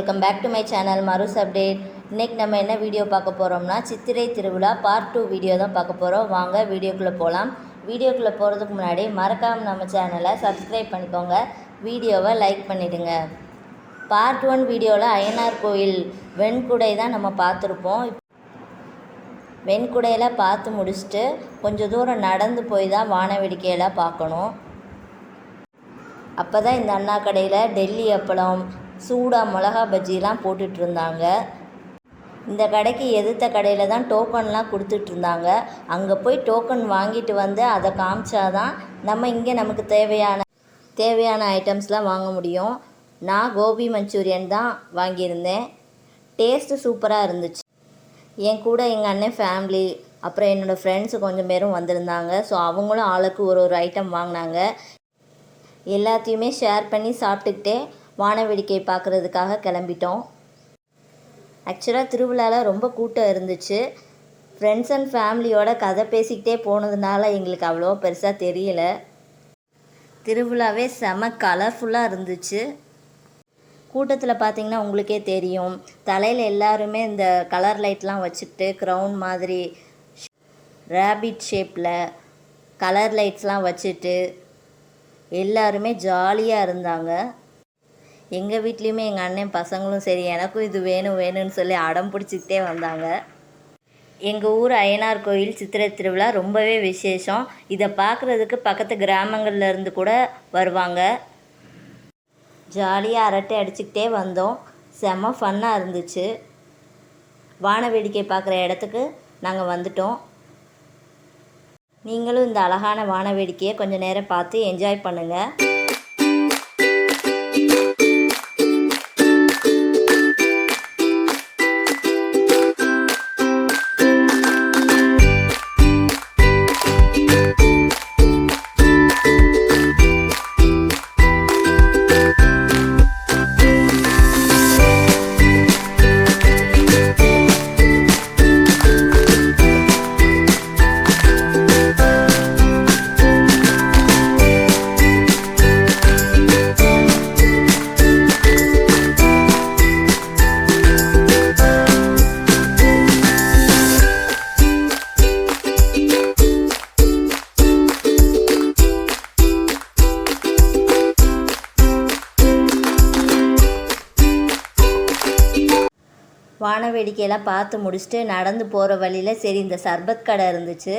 Welcome back to my channel மருஸ் update. இன்றைக்கி நம்ம என்ன வீடியோ பார்க்க போகிறோம்னா சித்திரை திருவிழா பார்ட் 2 வீடியோ தான் பார்க்க போகிறோம். வாங்க வீடியோக்குள்ளே போகலாம். வீடியோக்குள்ளே போகிறதுக்கு முன்னாடி மறக்காமல் நம்ம சேனலை சப்ஸ்கிரைப் பண்ணிக்கோங்க, வீடியோவை லைக் பண்ணிவிடுங்க. பார்ட் 1 வீடியோவில் அய்யனார் கோயில் வெண்குடை தான் நம்ம பார்த்துருப்போம். வெண்குடையில் பார்த்து முடிச்சுட்டு கொஞ்சம் தூரம் நடந்து போய் தான் வான வேடிக்கையெல்லாம் பார்க்கணும். அப்போ தான் இந்த அண்ணா கடையில் டெல்லி அப்பளம், சூடாக மிளகா பஜ்ஜிலாம் போட்டுட்ருந்தாங்க. இந்த கடைக்கு எதிர்த்த கடையில் தான் டோக்கன்லாம் கொடுத்துட்ருந்தாங்க. அங்கே போய் டோக்கன் வாங்கிட்டு வந்து அதை காமிச்சாதான் நம்ம இங்கே நமக்கு தேவையான ஐட்டம்ஸ்லாம் வாங்க முடியும். நான் கோபி மஞ்சூரியன் தான் வாங்கியிருந்தேன். டேஸ்ட்டு சூப்பராக இருந்துச்சு. என் கூட எங்கள் அண்ணன் ஃபேமிலி, அப்புறம் என்னோடய ஃப்ரெண்ட்ஸு கொஞ்சம் பேரும் வந்திருந்தாங்க. ஸோ அவங்களும் ஆளுக்கு ஒரு ஐட்டம் வாங்கினாங்க. எல்லாத்தையுமே ஷேர் பண்ணி சாப்பிட்டுக்கிட்டே வான வேடிக்கை பார்க்குறதுக்காக கிளம்பிட்டோம். ஆக்சுவலாக திருவிழாவில் ரொம்ப கூட்டம் இருந்துச்சு. ஃப்ரெண்ட்ஸ் அண்ட் ஃபேமிலியோட கதை பேசிக்கிட்டே போனதுனால எங்களுக்கு அவ்வளோ பெருசாக தெரியல. திருவிழாவே செம கலர்ஃபுல்லாக இருந்துச்சு. கூட்டத்தில் பார்த்திங்கன்னா உங்களுக்கே தெரியும், தலையில் எல்லாருமே இந்த கலர் லைட்லாம் வச்சுக்கிட்டு க்ரௌன் மாதிரி ரேபிட் ஷேப்பில் கலர் லைட்ஸ்லாம் வச்சுட்டு எல்லாருமே ஜாலியாக இருந்தாங்க. எங்கள் வீட்லேயுமே எங்கள் அண்ணன் பசங்களும் சரி, எனக்கும் இது வேணும்னு சொல்லி அடம் பிடிச்சிக்கிட்டே வந்தாங்க. எங்கள் ஊர் அய்யனார் கோயில் சித்திரை திருவிழா ரொம்பவே விசேஷம். இதை பார்க்குறதுக்கு பக்கத்து கிராமங்கள்லேருந்து கூட வருவாங்க. ஜாலியாக அரட்டை அடிச்சுக்கிட்டே வந்தோம். செம்ம ஃபன்னாக இருந்துச்சு. வான வேடிக்கை பார்க்குற இடத்துக்கு நாங்கள் வந்துட்டோம். நீங்களும் இந்த அழகான வான வேடிக்கையை கொஞ்சம் நேரம் பார்த்து என்ஜாய் பண்ணுங்கள். வான வேடிக்கையெல்லாம் பார்த்து முடிச்சுட்டு நடந்து போகிற வழியில் சரி இந்த சர்பத் கடை இருந்துச்சு.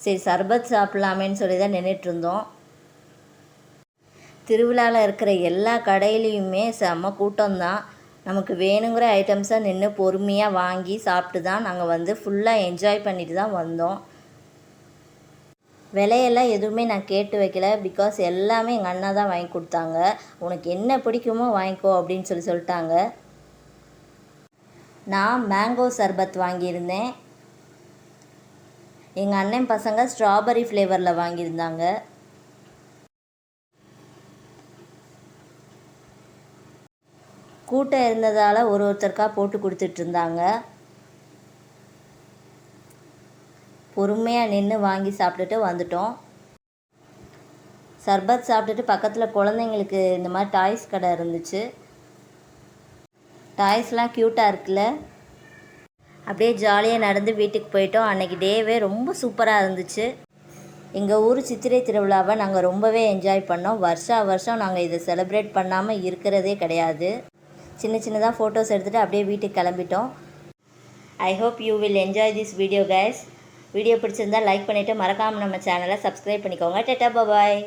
சரி சர்பத் சாப்பிட்லாமேன்னு சொல்லி தான் நின்றுட்டுருந்தோம். திருவிழாவில் இருக்கிற எல்லா கடையிலையுமே செம்ம கூட்டம்தான். நமக்கு வேணுங்கிற ஐட்டம்ஸை நின்று பொறுமையாக வாங்கி சாப்பிட்டு தான் நாங்கள் ஃபுல்லாக என்ஜாய் பண்ணிட்டு தான் வந்தோம். விலையெல்லாம் எதுவுமே நான் கேட்டு வைக்கல. பிகாஸ் எல்லாமே எங்கள் அண்ணா தான் வாங்கி கொடுத்தாங்க. உனக்கு என்ன பிடிக்குமோ வாங்கிக்கோ அப்படின்னு சொல்லிட்டாங்க. நான் மேங்கோ சர்பத் வாங்கியிருந்தேன். எங்கள் அண்ணன் பசங்க ஸ்ட்ராபெரி ஃப்ளேவரில் வாங்கியிருந்தாங்க. கூட்டம் இருந்ததால் ஒருத்தருக்கா போட்டு கொடுத்துட்ருந்தாங்க. பொறுமையாக நின்று வாங்கி சாப்பிட்டுட்டு வந்துட்டோம். சர்பத் சாப்பிட்டுட்டு பக்கத்தில் குழந்தைங்களுக்கு இந்த மாதிரி டாய்ஸ் கடை இருந்துச்சு. டாய்ஸ்லாம் க்யூட்டாக இருக்குல்ல. அப்படியே ஜாலியாக நடந்து வீட்டுக்கு போயிட்டோம். அன்றைக்கி டேவே ரொம்ப சூப்பராக இருந்துச்சு. எங்கள் ஊர் சித்திரை திருவிழாவை நாங்கள் ரொம்பவே என்ஜாய் பண்ணோம். வருஷம் நாங்கள் இதை செலிப்ரேட் பண்ணாமல் இருக்கிறதே கிடையாது. சின்னதாக ஃபோட்டோஸ் எடுத்துகிட்டு அப்படியே வீட்டுக்கு கிளம்பிட்டோம். I hope you will enjoy this video guys. Video பிடிச்சிருந்தால் லைக் பண்ணிவிட்டு மறக்காமல் நம்ம சேனலை சப்ஸ்கிரைப் பண்ணிக்கோங்க. டாடா பாய்.